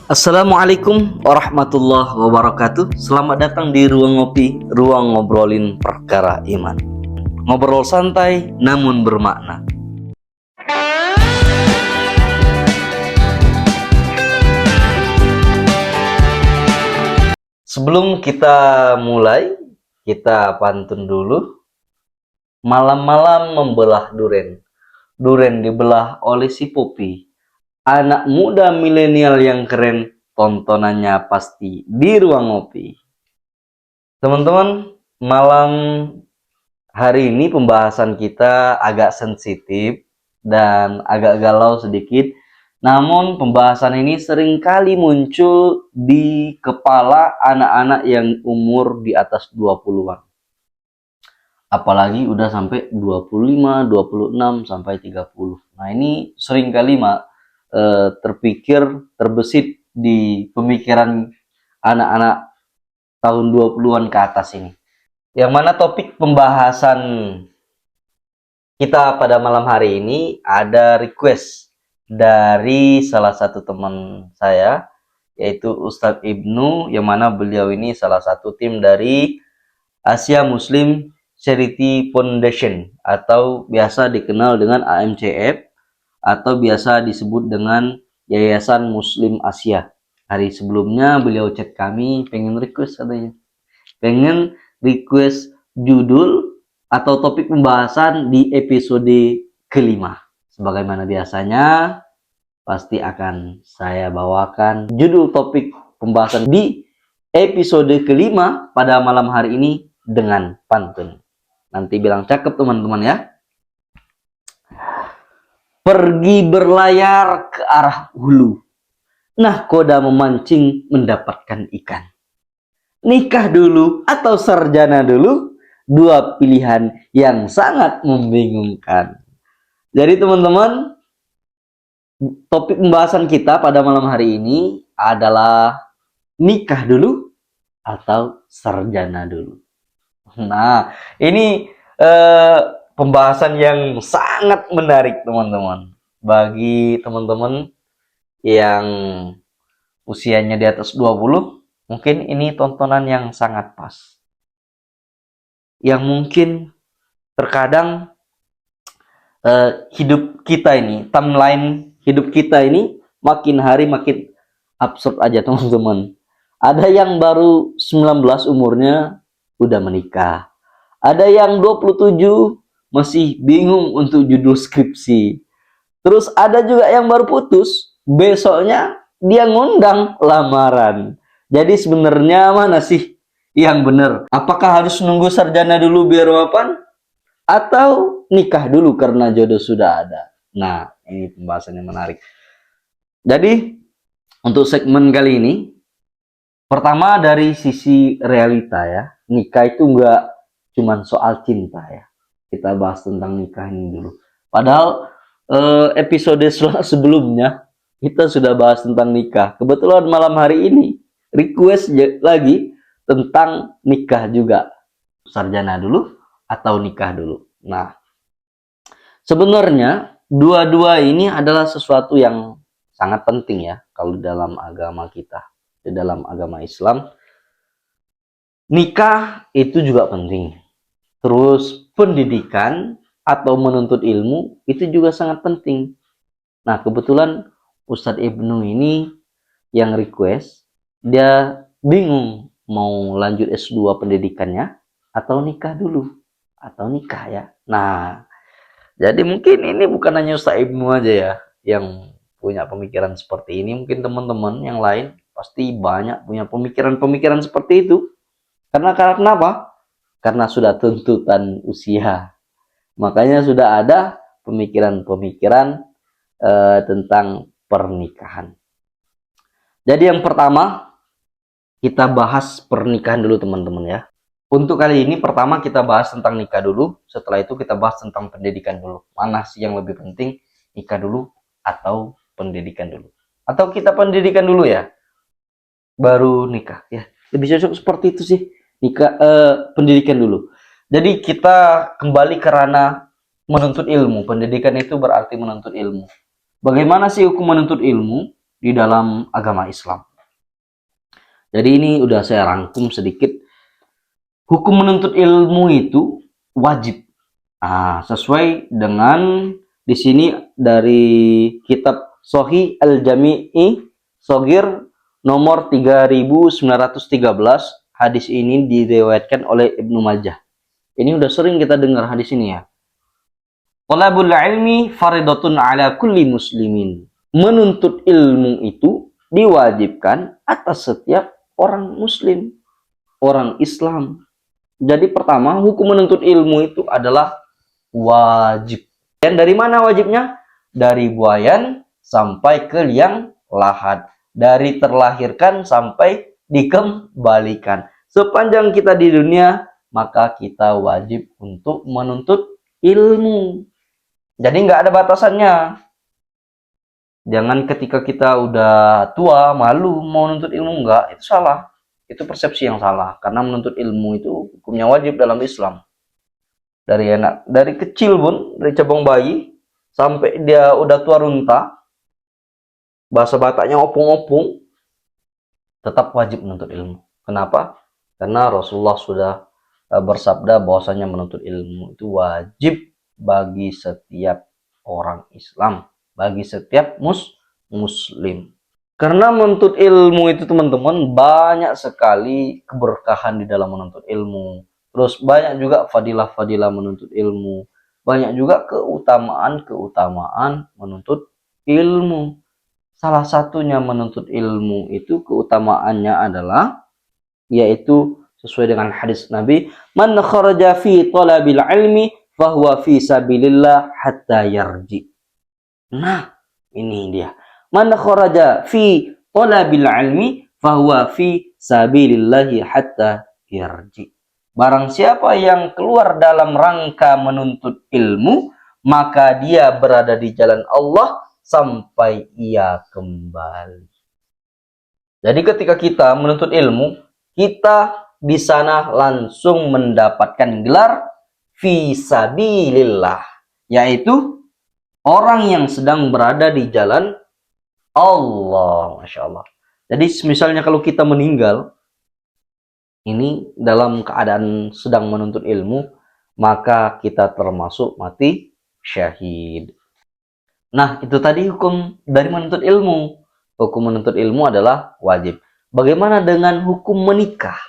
Assalamualaikum warahmatullahi wabarakatuh. Selamat datang di Ruang Ngopi, ruang ngobrolin perkara iman. Ngobrol santai namun bermakna. Sebelum kita mulai, kita pantun dulu. Malam-malam membelah duren. Duren dibelah oleh si Popi. Anak muda milenial yang keren, tontonannya pasti di Ruang Ngopi. Teman-teman, malam hari ini pembahasan kita agak sensitif dan agak galau sedikit. Namun pembahasan ini seringkali muncul di kepala anak-anak yang umur di atas 20-an. Apalagi udah sampai 25, 26 sampai 30. Nah, ini seringkali terpikir, terbesit di pemikiran anak-anak tahun 20-an ke atas ini. Yang mana topik pembahasan kita pada malam hari ini ada request dari salah satu teman saya, yaitu Ustadz Ibnu, yang mana beliau ini salah satu tim dari Asia Muslim Charity Foundation atau biasa dikenal dengan AMCF atau biasa disebut dengan Yayasan Muslim Asia. Hari sebelumnya beliau chat kami pengen request katanya. Pengen request judul atau topik pembahasan di episode kelima. Sebagaimana biasanya pasti akan saya bawakan judul topik pembahasan di episode kelima pada malam hari ini dengan pantun. Nanti bilang cakep teman-teman ya. Pergi berlayar ke arah hulu. Nahkoda memancing mendapatkan ikan. Nikah dulu atau sarjana dulu? Dua pilihan yang sangat membingungkan. Jadi teman-teman, topik pembahasan kita pada malam hari ini adalah nikah dulu atau sarjana dulu. Nah, ini pembahasan yang sangat menarik teman-teman. Bagi teman-teman yang usianya di atas 20, mungkin ini tontonan yang sangat pas. Yang mungkin terkadang hidup kita ini, timeline hidup kita ini makin hari makin absurd aja teman-teman. Ada yang baru 19 umurnya udah menikah. Ada yang 27 masih bingung untuk judul skripsi. Terus ada juga yang baru putus, besoknya dia ngundang lamaran. Jadi sebenarnya mana sih yang benar? Apakah harus nunggu sarjana dulu biar mapan? Atau nikah dulu karena jodoh sudah ada? Nah, ini pembahasannya menarik. Jadi, untuk segmen kali ini, pertama dari sisi realita ya, nikah itu enggak cuman soal cinta ya. Kita bahas tentang nikah ini dulu. Padahal episode sebelumnya kita sudah bahas tentang nikah. Kebetulan malam hari ini request lagi tentang nikah juga. Sarjana dulu atau nikah dulu. Nah, sebenarnya dua-dua ini adalah sesuatu yang sangat penting ya kalau dalam agama kita. Di dalam agama Islam, nikah itu juga penting. Terus pendidikan atau menuntut ilmu itu juga sangat penting. Nah, kebetulan Ustadz Ibnu ini yang request, dia bingung mau lanjut S2 pendidikannya atau nikah dulu. Atau nikah ya. Nah, jadi mungkin ini bukan hanya Ustadz Ibnu aja ya yang punya pemikiran seperti ini. Mungkin teman-teman yang lain pasti banyak punya pemikiran-pemikiran seperti itu. Karena kenapa? Karena sudah tuntutan usia. Makanya sudah ada pemikiran-pemikiran tentang pernikahan. Jadi yang pertama, kita bahas pernikahan dulu teman-teman ya. Untuk kali ini pertama kita bahas tentang nikah dulu. Setelah itu kita bahas tentang pendidikan dulu. Mana sih yang lebih penting? Nikah dulu atau pendidikan dulu? Atau kita pendidikan dulu ya? Baru nikah ya, lebih cocok seperti itu sih. Nikah pendidikan dulu. Jadi kita kembali ke ranah menuntut ilmu. Pendidikan itu berarti menuntut ilmu. Bagaimana sih hukum menuntut ilmu? di dalam agama Islam. Jadi ini udah saya rangkum sedikit. Hukum menuntut ilmu itu wajib. Sesuai dengan di sini dari kitab Sahih Al-Jami'i Shagir nomor 3913. Hadis ini diriwayatkan oleh Ibnu Majah. Ini udah sering kita dengar hadis ini ya. Talabul ilmi faridatun ala kulli muslimin. Menuntut ilmu itu diwajibkan atas setiap orang muslim, orang Islam. Jadi pertama, hukum menuntut ilmu itu adalah wajib. Dan dari mana wajibnya? Dari buayan sampai ke liang lahat. Dari terlahirkan sampai dikembalikan. Sepanjang kita di dunia, maka kita wajib untuk menuntut ilmu. Jadi nggak ada batasannya. Jangan ketika kita udah tua, malu mau menuntut ilmu, enggak. Itu salah. Itu persepsi yang salah. Karena menuntut ilmu itu hukumnya wajib dalam Islam. Dari kecil pun, dari cabang bayi, sampai dia udah tua runta, bahasa Bataknya opung-opung, tetap wajib menuntut ilmu. Kenapa? Karena Rasulullah sudah bersabda bahwasanya menuntut ilmu itu wajib bagi setiap orang Islam, bagi setiap muslim. Karena menuntut ilmu itu teman-teman banyak sekali keberkahan di dalam menuntut ilmu. Terus banyak juga fadilah-fadilah menuntut ilmu. Banyak juga keutamaan-keutamaan menuntut ilmu. Salah satunya menuntut ilmu itu keutamaannya adalah yaitu sesuai dengan hadis Nabi, man kharaja fi talabil ilmi fahuwa fi sabilillah hatta yarji. Nah, ini dia. Man kharaja fi talabil ilmi fahuwa fi sabilillah hatta yarji. Barang siapa yang keluar dalam rangka menuntut ilmu, maka dia berada di jalan Allah sampai ia kembali. Jadi ketika kita menuntut ilmu, kita di sana langsung mendapatkan gelar fisabilillah, yaitu orang yang sedang berada di jalan Allah. Masya Allah. Jadi misalnya kalau kita meninggal, ini dalam keadaan sedang menuntut ilmu, maka kita termasuk mati syahid. Nah, itu tadi hukum dari menuntut ilmu. Hukum menuntut ilmu adalah wajib. Bagaimana dengan hukum menikah?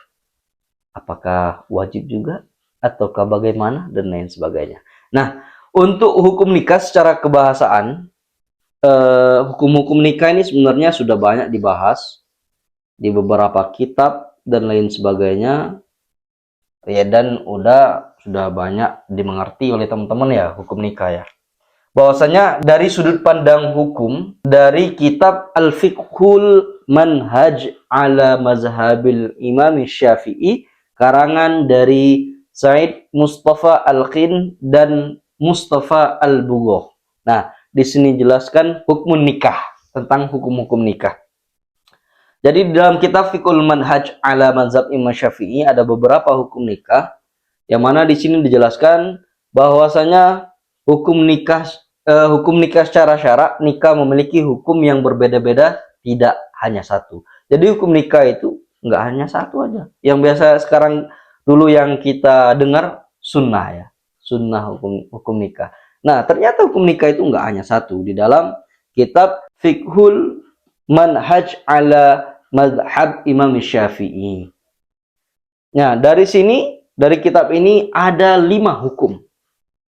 Apakah wajib juga? Ataukah bagaimana? Dan lain sebagainya. Nah, untuk hukum nikah secara kebahasaan, hukum-hukum nikah ini sebenarnya sudah banyak dibahas di beberapa kitab dan lain sebagainya. Ya, dan sudah banyak dimengerti oleh teman-teman ya, hukum nikah ya. Bahwasanya dari sudut pandang hukum dari kitab Al-Fiqhul Manhaj ala Mazhabil Imam Syafi'i karangan dari Said Mustafa Al-Qin dan Mustafa Al-Bughoh. Nah, di sini jelaskan hukum nikah, tentang hukum-hukum nikah. Jadi di dalam kitab Fiqhul Manhaj ala Mazhab Imam Syafi'i ada beberapa hukum nikah yang mana di sini dijelaskan bahwasanya hukum nikah secara syarak, nikah memiliki hukum yang berbeda-beda, tidak hanya satu. Jadi hukum nikah itu nggak hanya satu aja. Yang biasa sekarang dulu yang kita dengar sunnah ya, sunnah hukum nikah. Nah, ternyata hukum nikah itu nggak hanya satu. Di dalam kitab Fiqhul Manhaj ala Mazhab Imam Syafi'i. Nah, dari kitab ini ada 5 hukum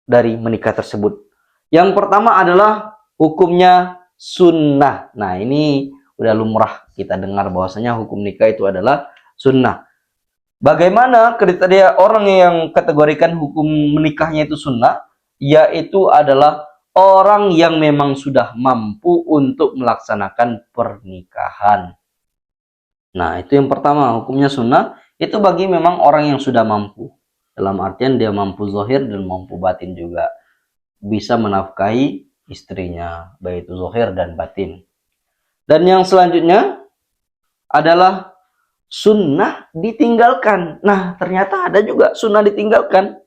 dari menikah tersebut. Yang pertama adalah hukumnya sunnah. Nah, ini udah lumrah kita dengar bahwasanya hukum nikah itu adalah sunnah. Bagaimana kriteria orang yang kategorikan hukum menikahnya itu sunnah? Yaitu adalah orang yang memang sudah mampu untuk melaksanakan pernikahan. Nah, itu yang pertama, hukumnya sunnah. Itu bagi memang orang yang sudah mampu. Dalam artian dia mampu zahir dan mampu batin juga. Bisa menafkahi istrinya, baik itu zahir dan batin. Dan yang selanjutnya adalah sunnah ditinggalkan. Nah, ternyata ada juga sunnah ditinggalkan.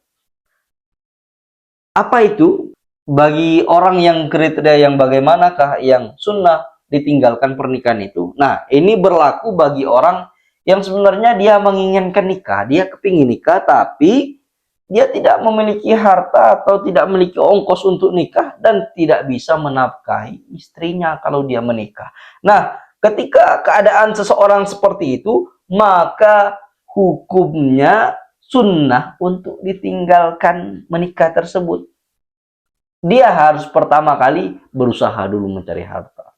Apa itu? Bagi orang yang kriteria yang bagaimanakah yang sunnah ditinggalkan pernikahan itu. Nah, ini berlaku bagi orang yang sebenarnya dia menginginkan nikah, dia kepingin nikah, tapi dia tidak memiliki harta atau tidak memiliki ongkos untuk nikah dan tidak bisa menafkahi istrinya kalau dia menikah. Nah, ketika keadaan seseorang seperti itu, maka hukumnya sunnah untuk ditinggalkan menikah tersebut. Dia harus pertama kali berusaha dulu mencari harta.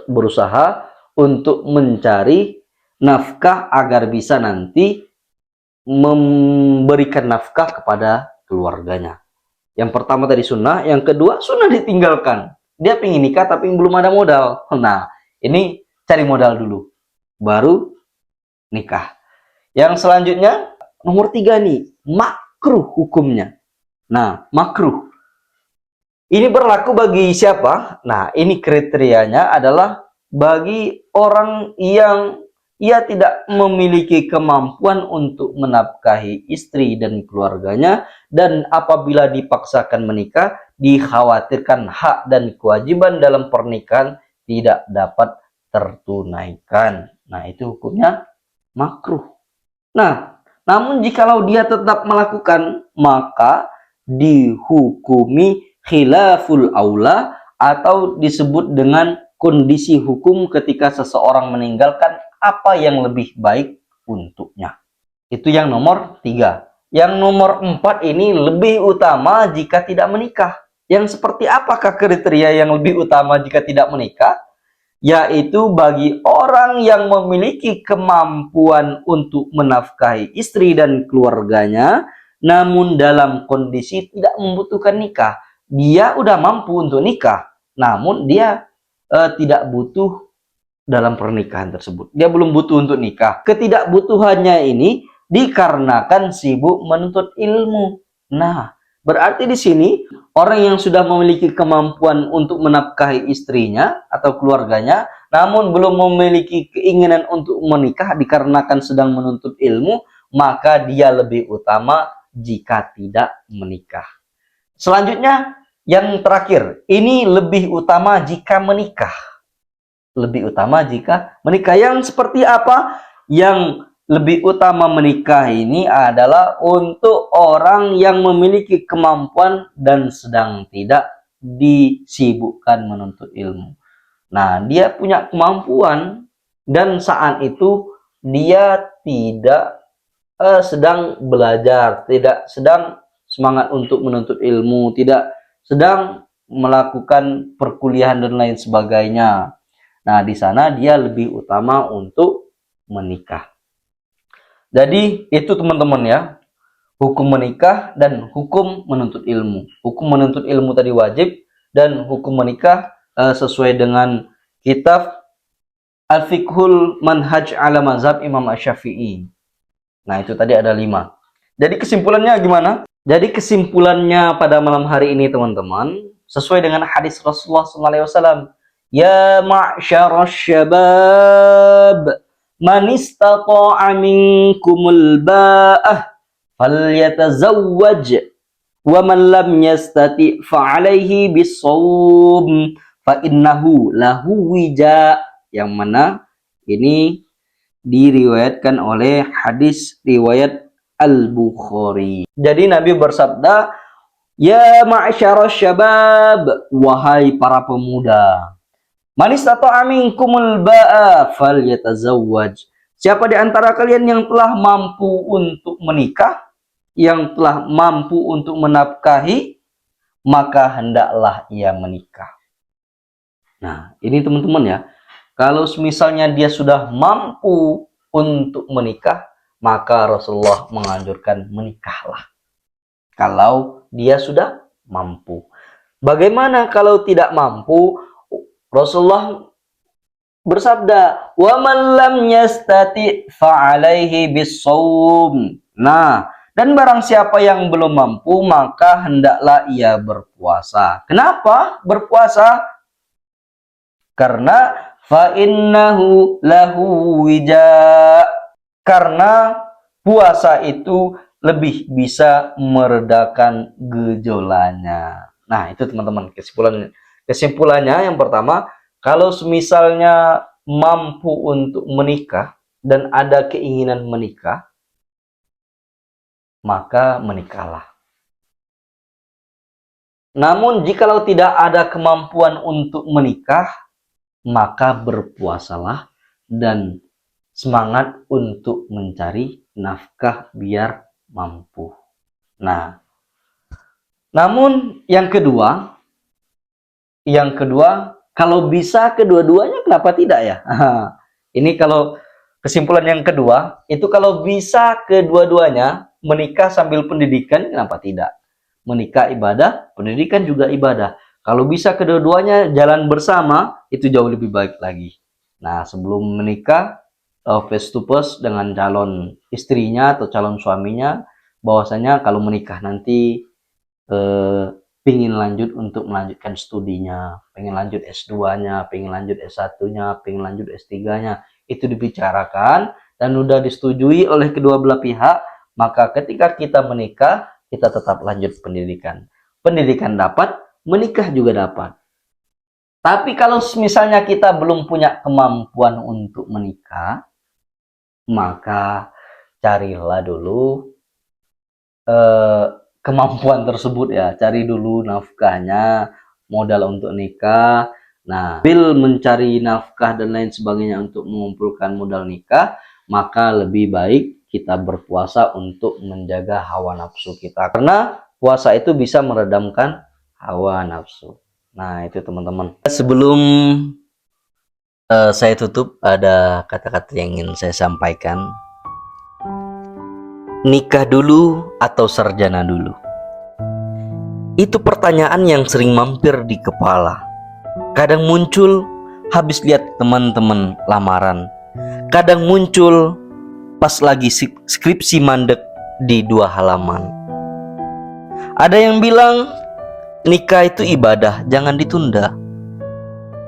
Berusaha untuk mencari nafkah agar bisa nanti memberikan nafkah kepada keluarganya. Yang pertama tadi sunnah, yang kedua sunnah ditinggalkan. Dia pengen nikah tapi belum ada modal. Nah, ini cari modal dulu, baru nikah. Yang selanjutnya, nomor 3 nih, makruh hukumnya. Nah, makruh. Ini berlaku bagi siapa? Nah, ini kriterianya adalah bagi orang yang ia tidak memiliki kemampuan untuk menafkahi istri dan keluarganya, dan apabila dipaksakan menikah, dikhawatirkan hak dan kewajiban dalam pernikahan tidak dapat tertunaikan. Nah, itu hukumnya makruh. Nah, namun jikalau dia tetap melakukan, maka dihukumi khilaful aula atau disebut dengan kondisi hukum ketika seseorang meninggalkan apa yang lebih baik untuknya. Itu yang nomor 3. Yang nomor 4 ini lebih utama jika tidak menikah. Yang seperti apakah kriteria yang lebih utama jika tidak menikah? Yaitu bagi orang yang memiliki kemampuan untuk menafkahi istri dan keluarganya, namun dalam kondisi tidak membutuhkan nikah. Dia udah mampu untuk nikah, namun dia tidak butuh dalam pernikahan tersebut. Dia belum butuh untuk nikah. Ketidakbutuhannya ini dikarenakan sibuk menuntut ilmu. Nah, berarti di sini orang yang sudah memiliki kemampuan untuk menafkahi istrinya atau keluarganya, namun belum memiliki keinginan untuk menikah dikarenakan sedang menuntut ilmu, maka dia lebih utama jika tidak menikah. Selanjutnya, yang terakhir, ini lebih utama jika menikah. Lebih utama jika menikah. Yang seperti apa? Yang lebih utama menikah ini adalah untuk orang yang memiliki kemampuan dan sedang tidak disibukkan menuntut ilmu. Nah, dia punya kemampuan dan saat itu dia tidak sedang belajar, tidak sedang semangat untuk menuntut ilmu, tidak sedang melakukan perkuliahan dan lain sebagainya. Nah, di sana dia lebih utama untuk menikah. Jadi, itu teman-teman ya, hukum menikah dan hukum menuntut ilmu. Hukum menuntut ilmu tadi wajib, dan hukum menikah sesuai dengan kitab Al-Fiqhul Manhaj ala Mazhab Imam Asy-Syafi'i. Nah, itu tadi ada 5. Jadi kesimpulannya gimana? Jadi kesimpulannya pada malam hari ini teman-teman, sesuai dengan hadis Rasulullah SAW. Ya ma'syarasy syabab, man istata'a minkumul ba'ah falyatazawwaj, wa man lam yastati' fa'alaihi bis-shawm fa innahu lahu wija. Yang mana ini diriwayatkan oleh hadis riwayat Al-Bukhari. Jadi Nabi bersabda, ya ma'syarasy syabab, wahai para pemuda, man istata'a minkumul ba'a falyatazawwaj. Siapa di antara kalian yang telah mampu untuk menikah, yang telah mampu untuk menafkahi, maka hendaklah ia menikah. Nah, ini teman-teman ya. Kalau misalnya dia sudah mampu untuk menikah, maka Rasulullah menganjurkan menikahlah. Kalau dia sudah mampu. Bagaimana kalau tidak mampu? Rasulullah bersabda, "Wa man lam yastati' fa'alaihi bis-shaum." Nah, dan barang siapa yang belum mampu, maka hendaklah ia berpuasa. Kenapa berpuasa? Karena fa innahu lahu wija. Karena puasa itu lebih bisa meredakan gejolaknya. Nah, itu teman-teman kesimpulannya. Kesimpulannya yang pertama, Kalau misalnya mampu untuk menikah dan ada keinginan menikah, maka menikahlah. Namun jikalau tidak ada kemampuan untuk menikah, maka berpuasalah dan semangat untuk mencari nafkah biar mampu. Nah, namun yang kedua, kalau bisa kedua-duanya kenapa tidak ya? Ini kalau kesimpulan yang kedua, itu kalau bisa kedua-duanya menikah sambil pendidikan, kenapa tidak? Menikah ibadah, pendidikan juga ibadah. Kalau bisa kedua-duanya jalan bersama, itu jauh lebih baik lagi. Nah, sebelum menikah, face to face dengan calon istrinya atau calon suaminya, bahwasanya kalau menikah nanti pengen lanjut untuk melanjutkan studinya, pengen lanjut S2-nya, pengen lanjut S1-nya, pengen lanjut S3-nya, itu dibicarakan dan sudah disetujui oleh kedua belah pihak, maka ketika kita menikah, kita tetap lanjut pendidikan. Pendidikan dapat, menikah juga dapat. Tapi kalau misalnya kita belum punya kemampuan untuk menikah, maka carilah dulu kemampuan tersebut ya, cari dulu nafkahnya, modal untuk nikah. Nah, bil mencari nafkah dan lain sebagainya untuk mengumpulkan modal nikah, maka lebih baik kita berpuasa untuk menjaga hawa nafsu kita, karena puasa itu bisa meredamkan hawa nafsu. Nah, itu teman-teman. Sebelum saya tutup, ada kata-kata yang ingin saya sampaikan. Nikah dulu atau sarjana dulu? Itu pertanyaan yang sering mampir di kepala. Kadang muncul habis lihat teman-teman lamaran. Kadang muncul pas lagi skripsi mandek di 2 halaman. Ada yang bilang nikah itu ibadah, jangan ditunda.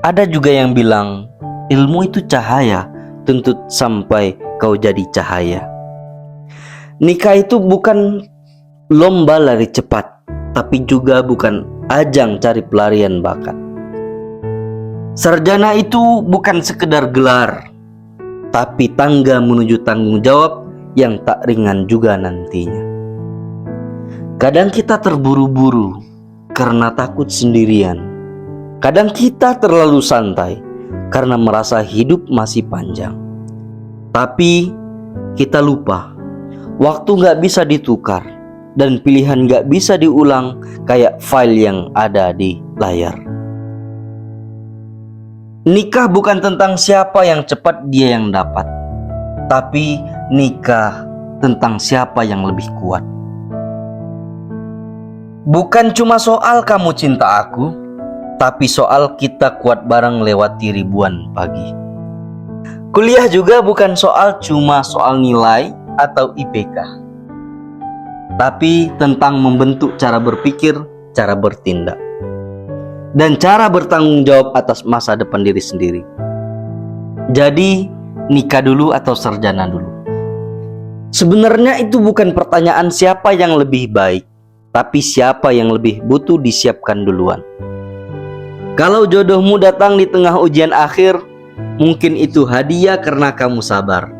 Ada juga yang bilang ilmu itu cahaya, tuntut sampai kau jadi cahaya. Nikah itu bukan lomba lari cepat, tapi juga bukan ajang cari pelarian bakat. Sarjana itu bukan sekedar gelar, tapi tangga menuju tanggung jawab yang tak ringan juga nantinya. Kadang kita terburu-buru karena takut sendirian. Kadang kita terlalu santai karena merasa hidup masih panjang. Tapi kita lupa, waktu gak bisa ditukar dan pilihan gak bisa diulang kayak file yang ada di layar. Nikah bukan tentang siapa yang cepat dia yang dapat, tapi nikah tentang siapa yang lebih kuat. Bukan cuma soal kamu cinta aku, tapi soal kita kuat bareng lewati ribuan pagi. Kuliah juga bukan cuma soal nilai atau IPK, tapi tentang membentuk cara berpikir, cara bertindak, dan cara bertanggung jawab atas masa depan diri sendiri. Jadi, nikah dulu atau sarjana dulu? Sebenarnya itu bukan pertanyaan siapa yang lebih baik, tapi siapa yang lebih butuh disiapkan duluan. Kalau jodohmu datang di tengah ujian akhir, mungkin itu hadiah karena kamu sabar.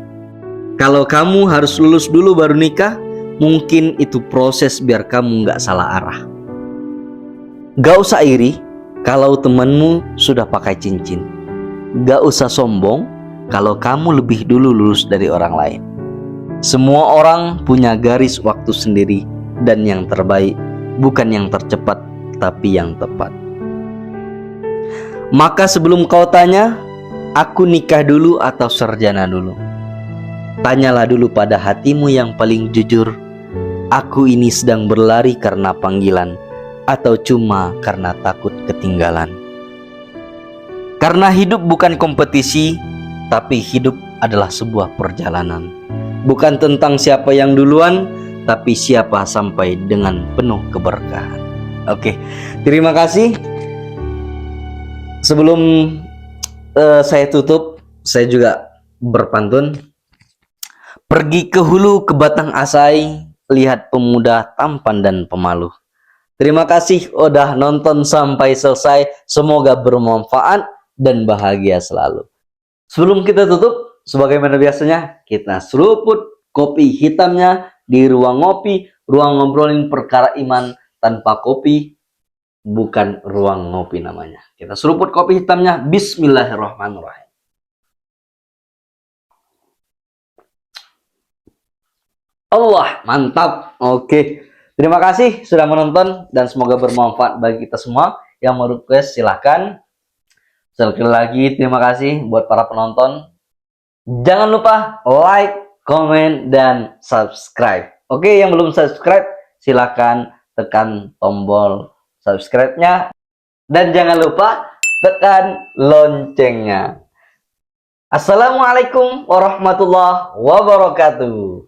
Kalau kamu harus lulus dulu baru nikah, mungkin itu proses biar kamu gak salah arah. Gak usah iri kalau temanmu sudah pakai cincin. Gak usah sombong kalau kamu lebih dulu lulus dari orang lain. Semua orang punya garis waktu sendiri, dan yang terbaik bukan yang tercepat, tapi yang tepat. Maka sebelum kau tanya, aku nikah dulu atau sarjana dulu? Tanyalah dulu pada hatimu yang paling jujur, aku ini sedang berlari karena panggilan atau cuma karena takut ketinggalan? Karena hidup bukan kompetisi, tapi hidup adalah sebuah perjalanan. Bukan tentang siapa yang duluan, tapi siapa sampai dengan penuh keberkahan. Oke, terima kasih. Sebelum saya tutup, saya juga berpantun. Pergi ke hulu ke batang asai, lihat pemuda tampan dan pemalu. Terima kasih udah nonton sampai selesai. Semoga bermanfaat. dan bahagia selalu. Sebelum kita tutup, sebagaimana biasanya, kita seruput kopi hitamnya di ruang ngopi, ruang ngobrolin perkara iman. Tanpa kopi, bukan ruang ngopi namanya. Kita seruput kopi hitamnya. Bismillahirrahmanirrahim. Allah, mantap. Oke. Terima kasih sudah menonton dan semoga bermanfaat bagi kita semua. Yang mau request silahkan. Sekali lagi terima kasih buat para penonton. Jangan lupa like, komen, dan subscribe. Oke, yang belum subscribe silahkan tekan tombol subscribe-nya. Dan jangan lupa tekan loncengnya. Assalamualaikum warahmatullahi wabarakatuh.